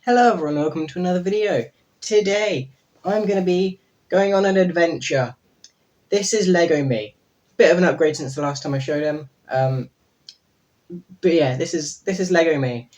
Hello everyone, welcome to another video. Today, I'm going to be going on an adventure. This is Lego Me. Bit of an upgrade since the last time I showed him. But yeah, this is Lego Me.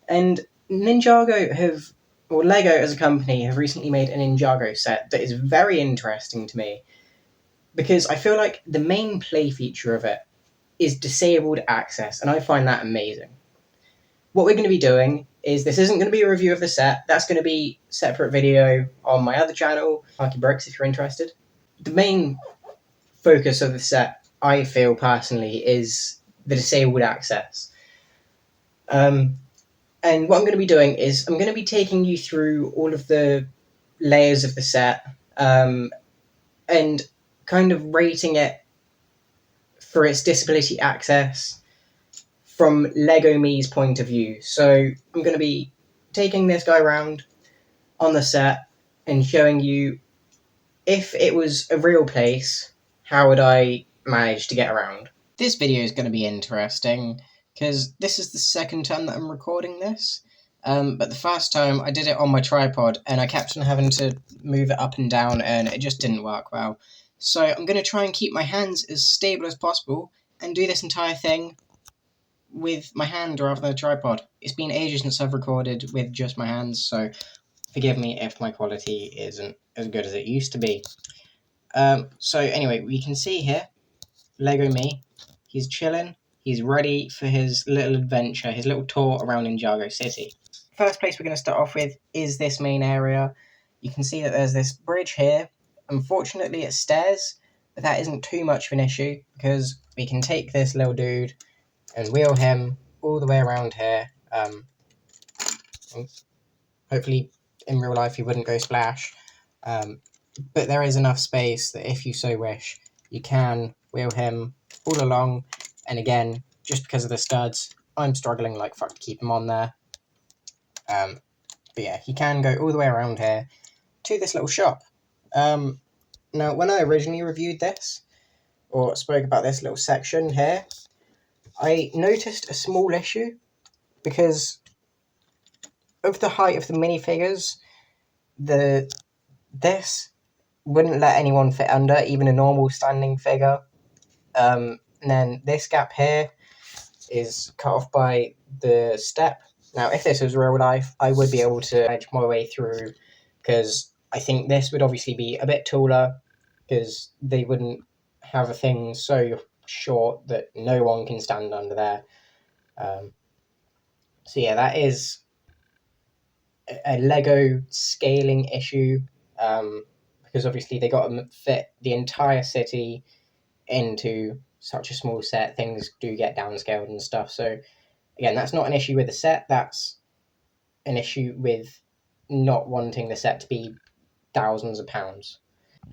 And Lego as a company have recently made an Ninjago set that is very interesting to me. Because I feel like the main play feature of it is disabled access, and I find that amazing. What we're going to be doing is, this isn't going to be a review of the set. That's going to be a separate video on my other channel, Parky Bricks, if you're interested. The main focus of the set, I feel personally, is the disabled access. And what I'm going to be doing is, I'm going to be taking you through all of the layers of the set, and kind of rating it for its disability access from Lego Me's point of view. So I'm going to be taking this guy around on the set and showing you, if it was a real place, how would I manage to get around. This video is going to be interesting because this is the second time that I'm recording this, but the first time I did it on my tripod and I kept on having to move it up and down and it just didn't work well. So I'm going to try and keep my hands as stable as possible and do this entire thing with my hand rather than a tripod. It's been ages since I've recorded with just my hands, so forgive me if my quality isn't as good as it used to be. So anyway, we can see here, Lego Me, he's chilling, he's ready for his little adventure, his little tour around Ninjago City. First place we're going to start off with is this main area. You can see that there's this bridge here. Unfortunately it's stairs, but that isn't too much of an issue because we can take this little dude and wheel him all the way around here. Hopefully in real life he wouldn't go splash, but there is enough space that if you so wish, you can wheel him all along. And again, just because of the studs, I'm struggling like fuck to keep him on there. But yeah, he can go all the way around here to this little shop. Now, when I originally reviewed this, or spoke about this little section here, I noticed a small issue because of the height of the minifigures. This wouldn't let anyone fit under, even a normal standing figure. And then this gap here is cut off by the step. Now, if this was real life, I would be able to edge my way through, because I think this would obviously be a bit taller, because they wouldn't have a thing so short that no one can stand under there. So yeah, that is a Lego scaling issue, because obviously they got to fit the entire city into such a small set. Things do get downscaled and stuff. So again, that's not an issue with the set. That's an issue with not wanting the set to be thousands of pounds.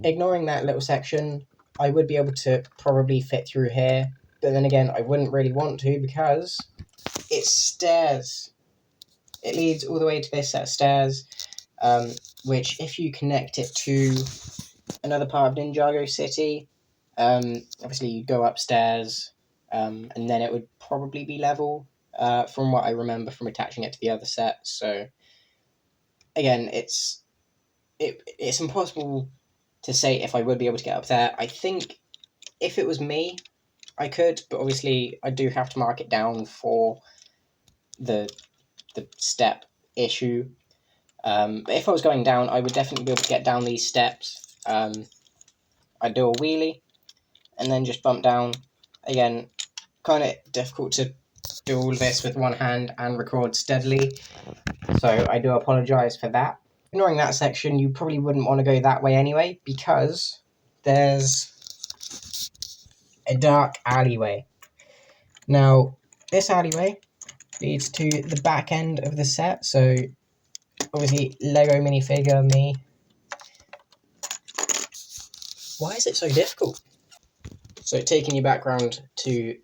Ignoring that little section, I would be able to probably fit through here, but then again, I wouldn't really want to because it's stairs. It leads all the way to this set of stairs, which if you connect it to another part of Ninjago City, obviously you go upstairs, and then it would probably be level, from what I remember from attaching it to the other set. So again, it's impossible to say if I would be able to get up there. I think if it was me, I could, but obviously I do have to mark it down for the step issue. But if I was going down, I would definitely be able to get down these steps. I'd do a wheelie and then just bump down. Again, kind of difficult to do all this with one hand and record steadily, so I do apologise for that. Ignoring that section, you probably wouldn't want to go that way anyway, because there's a dark alleyway. Now, this alleyway leads to the back end of the set, so obviously Lego minifigure me. Why is it so difficult? So taking you back round to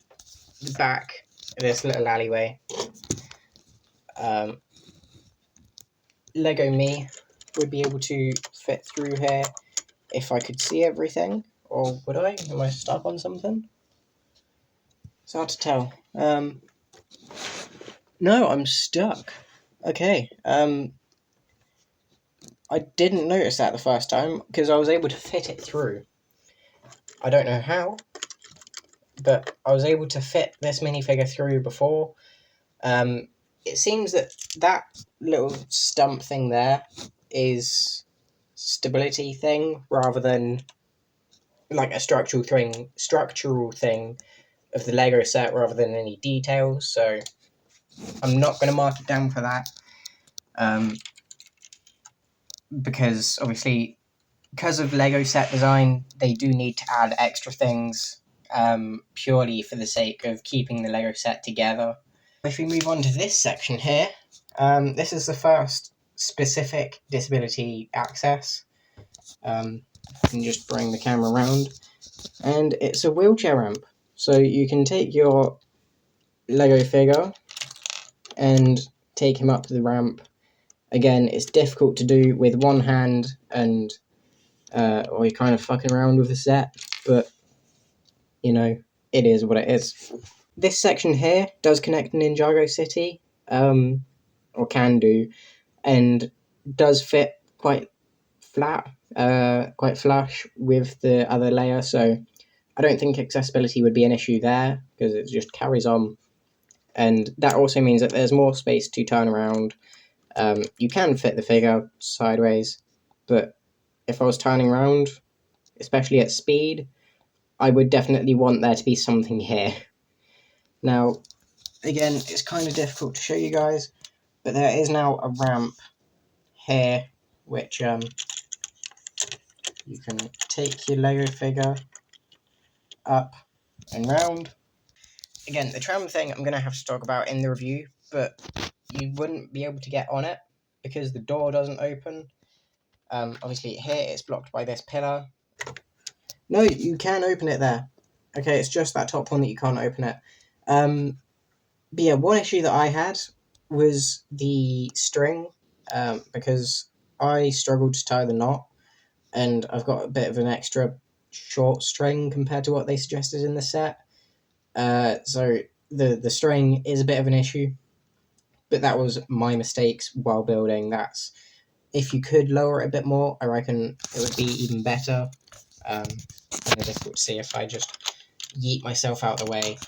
the back of this little alleyway, Lego me would be able to fit through here if I could see everything, or would I? Am I stuck on something? It's hard to tell. No, I'm stuck. Okay, I didn't notice that the first time because I was able to fit it through. I don't know how, but I was able to fit this minifigure through before. It seems that that little stump thing there is stability thing rather than like a structural thing of the Lego set rather than any details. So I'm not going to mark it down for that, because obviously because of Lego set design, they do need to add extra things purely for the sake of keeping the Lego set together. If we move on to this section here, this is the first specific disability access. You can just bring the camera around, and it's a wheelchair ramp. So you can take your Lego figure and take him up the ramp. Again, it's difficult to do with one hand, and or you're kind of fucking around with the set, but you know, it is what it is. This section here does connect Ninjago City, or can do, and does fit quite flat, quite flush with the other layer, so I don't think accessibility would be an issue there, because it just carries on, and that also means that there's more space to turn around. You can fit the figure sideways, but if I was turning around, especially at speed, I would definitely want there to be something here. Now, again, it's kind of difficult to show you guys, but there is now a ramp here, which you can take your Lego figure up and round. Again, the tram thing I'm going to have to talk about in the review, but you wouldn't be able to get on it because the door doesn't open. Obviously here it's blocked by this pillar. No, you can open it there. Okay, it's just that top one that you can't open it. But yeah, one issue that I had was the string, because I struggled to tie the knot, and I've got a bit of an extra short string compared to what they suggested in the set. So the string is a bit of an issue, but that was my mistakes while building. That's, if you could lower it a bit more, I reckon it would be even better. Kind of difficult to see if I just yeet myself out the way.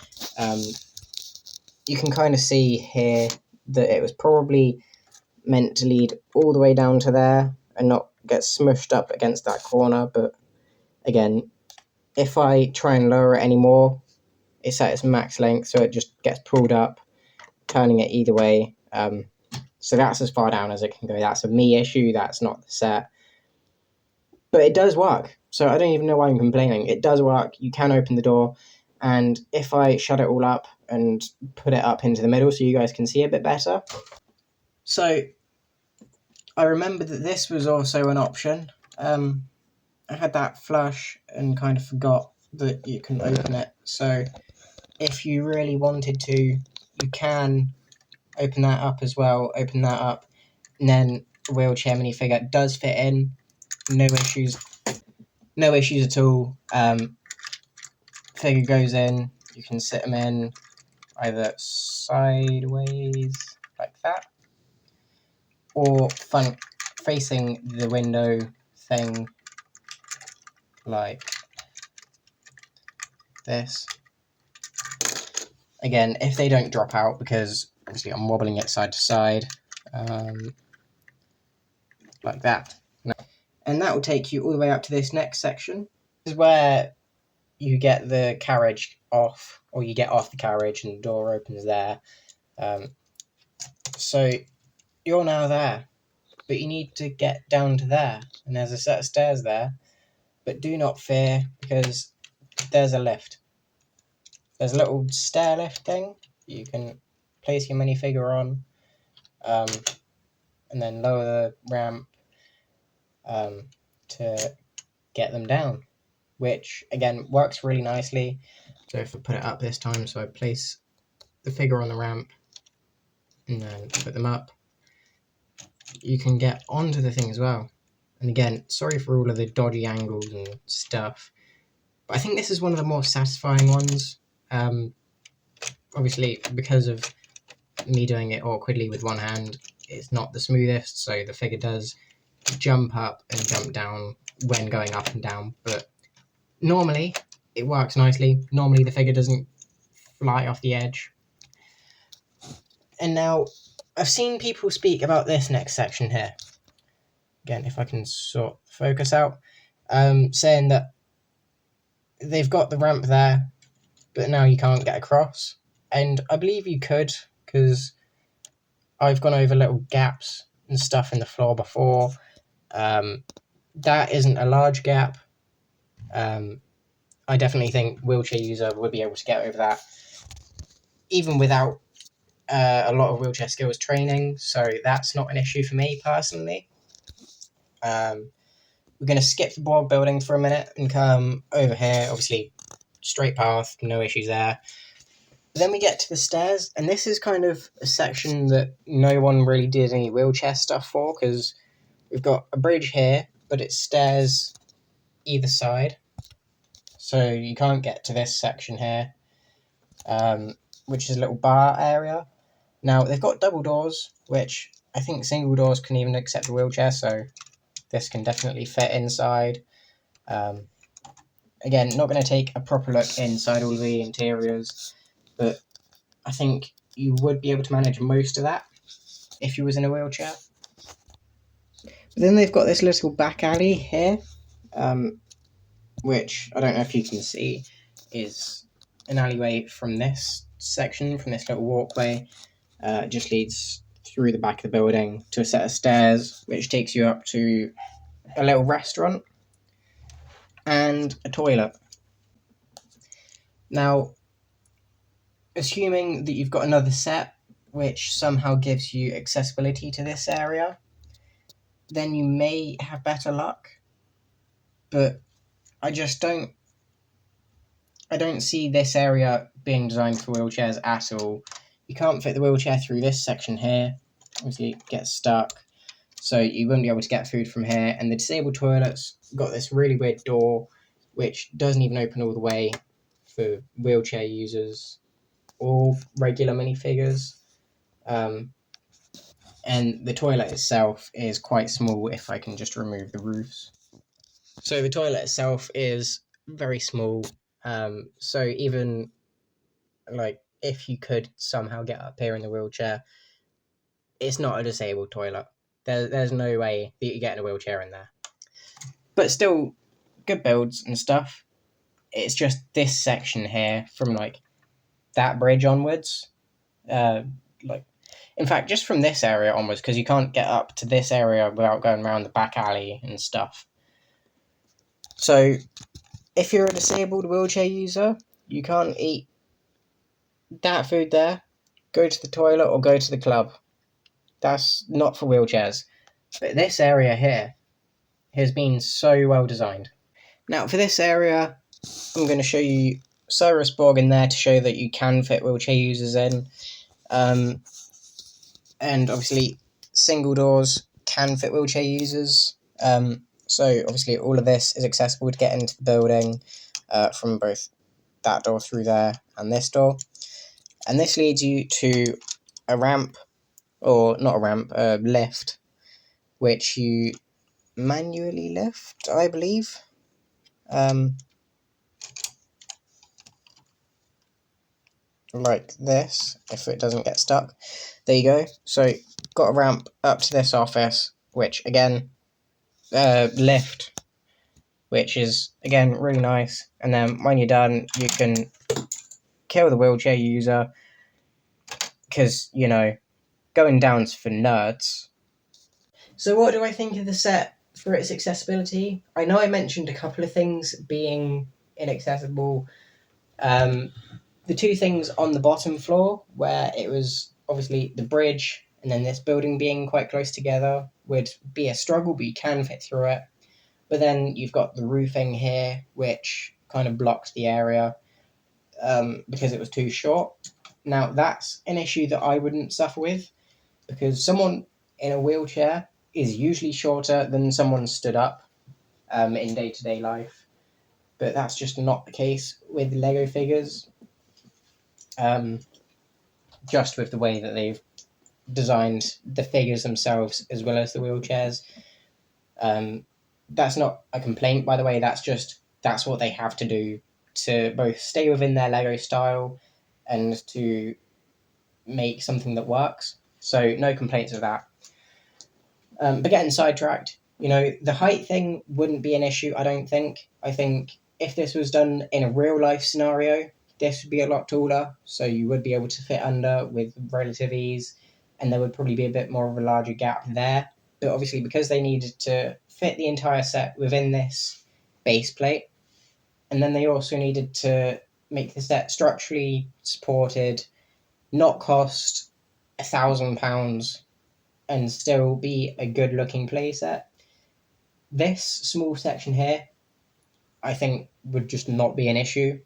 You can kind of see here that it was probably meant to lead all the way down to there and not get smushed up against that corner, but again, if I try and lower it anymore, it's at its max length, so it just gets pulled up, turning it either way. So that's as far down as it can go. That's a me issue, that's not the set. But it does work, so I don't even know why I'm complaining. It does work, you can open the door, and if I shut it all up and put it up into the middle so you guys can see a bit better. So I remember that this was also an option. I had that flush and kind of forgot that you can open it. So if you really wanted to, you can open that up as well, open that up, and then the wheelchair minifigure does fit in. No issues at all. Figure goes in, you can sit them in either sideways like that, or facing the window thing like this. Again, if they don't drop out, because obviously I'm wobbling it side to side, like that. And that will take you all the way up to this next section. This is where you get the carriage off, or you get off the carriage and the door opens there. So you're now there, but you need to get down to there, and there's a set of stairs there, but do not fear, because there's a lift. There's a little stair lift thing you can place your minifigure on, and then lower the ramp to get them down, which again works really nicely. So if I put it up this time, so I place the figure on the ramp and then put them up, you can get onto the thing as well. And again, sorry for all of the dodgy angles and stuff, but I think this is one of the more satisfying ones. Obviously, because of me doing it awkwardly with one hand, it's not the smoothest, so the figure does jump up and jump down when going up and down, but normally it works nicely. Normally the figure doesn't fly off the edge. And now I've seen people speak about this next section here. Again, if I can sort focus out, saying that they've got the ramp there, but now you can't get across. And I believe you could, because I've gone over little gaps and stuff in the floor before. That isn't a large gap. I definitely think wheelchair user would be able to get over that, even without a lot of wheelchair skills training. So that's not an issue for me personally. We're going to skip the board building for a minute and come over here. Obviously, straight path, no issues there. Then we get to the stairs, and this is kind of a section that no one really did any wheelchair stuff for, because we've got a bridge here, but it's stairs either side. So you can't get to this section here, which is a little bar area. Now, they've got double doors, which I think single doors can even accept a wheelchair, so this can definitely fit inside. Again, not going to take a proper look inside all the interiors, but I think you would be able to manage most of that if you was in a wheelchair. But then they've got this little back alley here, which I don't know if you can see, is an alleyway from this section, from this little walkway. It just leads through the back of the building to a set of stairs, which takes you up to a little restaurant and a toilet. Now, assuming that you've got another set which somehow gives you accessibility to this area, then you may have better luck. But I don't see this area being designed for wheelchairs at all. You can't fit the wheelchair through this section here. Obviously, it gets stuck. So you won't be able to get food from here. And the disabled toilet's got this really weird door, which doesn't even open all the way for wheelchair users or regular minifigures. And the toilet itself is quite small if I can just remove the roofs. So the toilet itself is very small. So even like if you could somehow get up here in the wheelchair, it's not a disabled toilet. There's no way that you get in a wheelchair in there. But still, good builds and stuff. It's just this section here from like that bridge onwards. In fact, just from this area onwards, because you can't get up to this area without going around the back alley and stuff. So, if you're a disabled wheelchair user, you can't eat that food there. Go to the toilet or go to the club. That's not for wheelchairs. But this area here has been so well designed. Now, for this area, I'm going to show you Cyrus Borg in there to show that you can fit wheelchair users in. And obviously, single doors can fit wheelchair users. So obviously, all of this is accessible to get into the building from both that door through there and this door. And this leads you to a ramp, or not a ramp, a lift, which you manually lift, I believe. Like this, if it doesn't get stuck. There you go. So, got a ramp up to this office, which again, lift, which is again really nice. And then when you're done, you can kill the wheelchair user, because, you know, going down's for nerds. So what do I think of the set for its accessibility? I know I mentioned a couple of things being inaccessible. The two things on the bottom floor, where it was obviously the bridge and then this building being quite close together, would be a struggle, but you can fit through it. But then you've got the roofing here, which kind of blocked the area because it was too short. Now, that's an issue that I wouldn't suffer with, because someone in a wheelchair is usually shorter than someone stood up in day-to-day life. But that's just not the case with Lego figures. Just with the way that they've designed the figures themselves as well as the wheelchairs. That's not a complaint, by the way. That's what they have to do to both stay within their Lego style and to make something that works. So no complaints with that. But getting sidetracked, the height thing wouldn't be an issue, I don't think. I think if this was done in a real life scenario, this would be a lot taller, so you would be able to fit under with relative ease, and there would probably be a bit more of a larger gap there. But obviously, because they needed to fit the entire set within this base plate, and then they also needed to make the set structurally supported, not cost £1,000 and still be a good looking playset. This small section here, I think, would just not be an issue.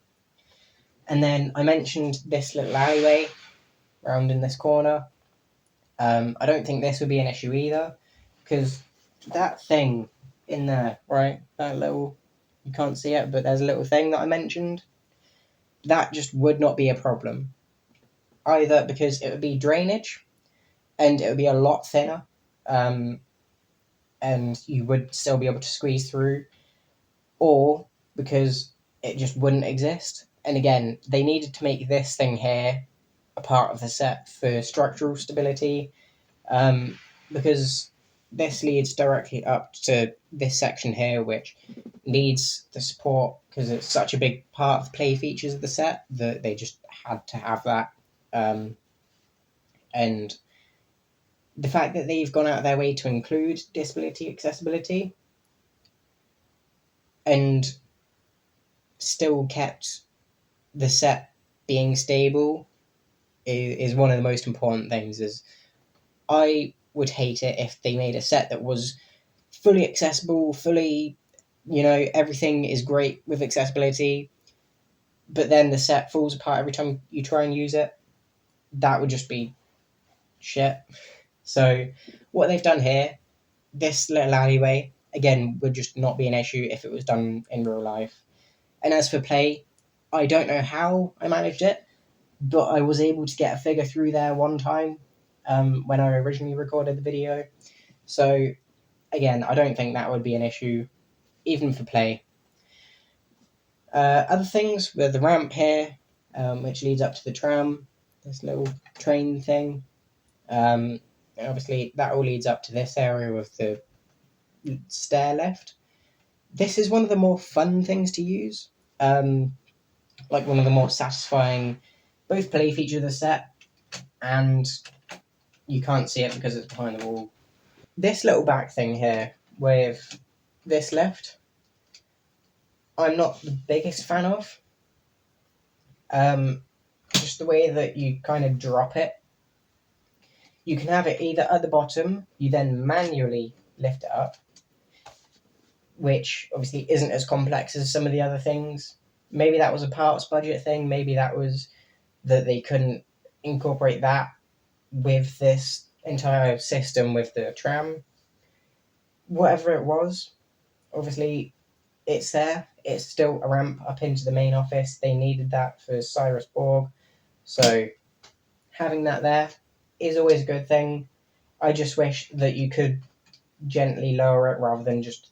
And then I mentioned this little alleyway round in this corner. I don't think this would be an issue either, because that thing in there, right? That little, you can't see it, but there's a little thing that I mentioned. That just would not be a problem. Either because it would be drainage and it would be a lot thinner, and you would still be able to squeeze through, or because it just wouldn't exist. And again, they needed to make this thing here a part of the set for structural stability, because this leads directly up to this section here, which needs the support because it's such a big part of the play features of the set that they just had to have that. And the fact that they've gone out of their way to include disability accessibility and still kept the set being stable is one of the most important things. Is I would hate it if they made a set that was fully accessible, fully, everything is great with accessibility, but then the set falls apart every time you try and use it. That would just be shit. So what they've done here, this little alleyway, again, would just not be an issue if it was done in real life. And as for play, I don't know how I managed it, but I was able to get a figure through there one time when I originally recorded the video. So again, I don't think that would be an issue, even for play. Other things with the ramp here, which leads up to the tram, this little train thing. Obviously, that all leads up to this area with the stair lift. This is one of the more fun things to use. Like one of the more satisfying, both play feature of the set, and you can't see it because it's behind the wall. This little back thing here with this lift, I'm not the biggest fan of. Just the way that you kind of drop it. You can have it either at the bottom, you then manually lift it up, which obviously isn't as complex as some of the other things. Maybe that was a parts budget thing, maybe that was that they couldn't incorporate that with this entire system with the tram. Whatever it was, obviously it's there. It's still a ramp up into the main office. They needed that for Cyrus Borg, so having that there is always a good thing. I just wish that you could gently lower it rather than just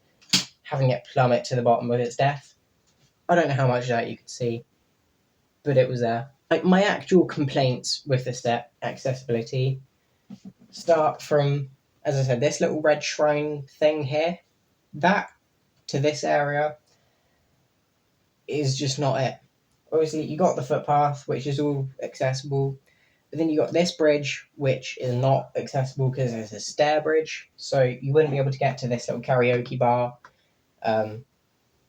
having it plummet to the bottom of its death. I don't know how much of that you could see, but it was there. Like, my actual complaints with the set accessibility start from, as I said, this little red shrine thing here. That to this area is just not it. Obviously, you got the footpath, which is all accessible, but then you got this bridge, which is not accessible because it's a stair bridge, so you wouldn't be able to get to this little karaoke bar,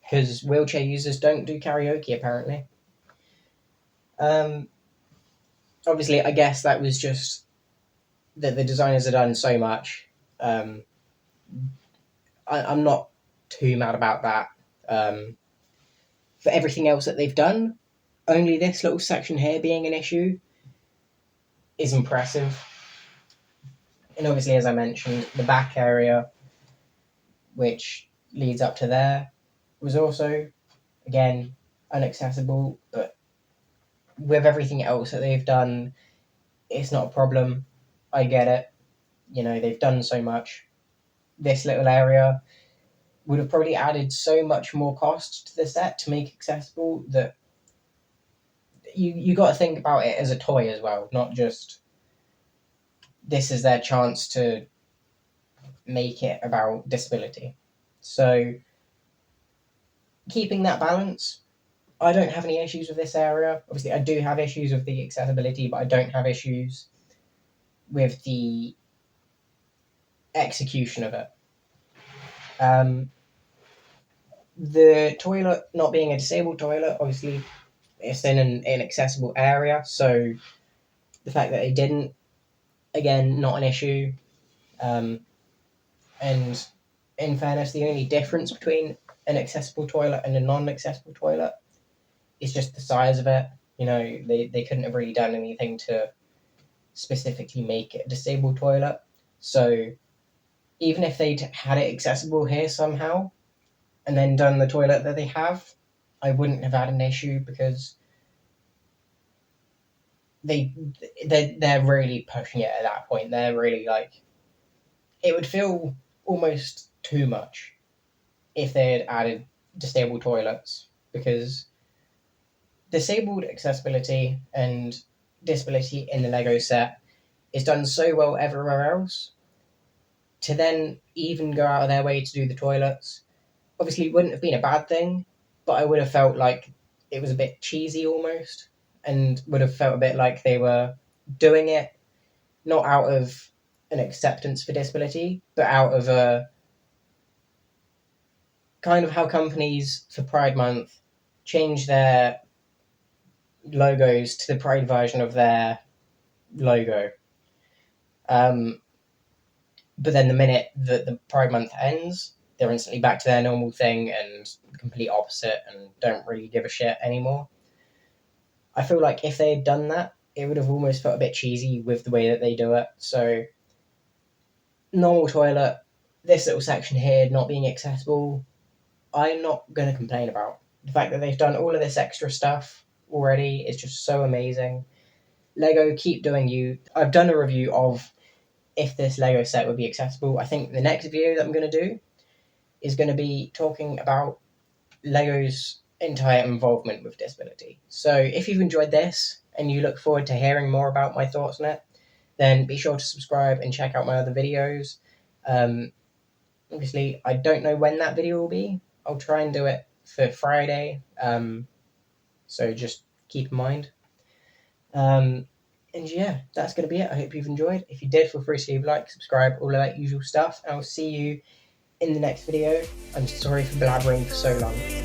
because wheelchair users don't do karaoke, apparently. Obviously, I guess that was just that the designers had done so much. I'm not too mad about that. For everything else that they've done, only this little section here being an issue is impressive. And obviously, as I mentioned, the back area, which leads up to there, was also, again, inaccessible, but with everything else that they've done, it's not a problem. I get it. They've done so much. this little area would have probably added so much more cost to the set to make it accessible that you got to think about it as a toy as well, not just this is their chance to make it about disability. So keeping that balance, I don't have any issues with this area. Obviously, I do have issues with the accessibility, but I don't have issues with the execution of it. The toilet not being a disabled toilet, obviously, it's in an inaccessible area, so the fact that they didn't, again, not an issue. And in fairness, the only difference between an accessible toilet and a non-accessible toilet is just the size of it. You know, they couldn't have really done anything to specifically make it a disabled toilet. So even if they'd had it accessible here somehow and then done the toilet that they have, I wouldn't have had an issue because they're really pushing it at that point. They're really like, it would feel almost too much if they had added disabled toilets, because disabled accessibility and disability in the Lego set is done so well everywhere else. To then even go out of their way to do the toilets, obviously it wouldn't have been a bad thing, but I would have felt like it was a bit cheesy almost, and would have felt a bit like they were doing it not out of an acceptance for disability, but out of a kind of how companies for Pride Month change their logos to the Pride version of their logo. But then the minute that the Pride Month ends, they're instantly back to their normal thing and the complete opposite and don't really give a shit anymore. I feel like if they had done that, it would have almost felt a bit cheesy with the way that they do it. So, normal toilet, this little section here not being accessible, I'm not going to complain about. The fact that they've done all of this extra stuff already is just so amazing. Lego, keep doing you. I've done a review of if this Lego set would be accessible. I think the next video that I'm going to do is going to be talking about Lego's entire involvement with disability. So if you've enjoyed this and you look forward to hearing more about my thoughts on it, then be sure to subscribe and check out my other videos. Obviously, I don't know when that video will be. I'll try and do it for Friday. So just keep in mind. And yeah, that's going to be it. I hope you've enjoyed. If you did, feel free to leave a like, subscribe, all of that usual stuff. And I'll see you in the next video. I'm sorry for blabbering for so long.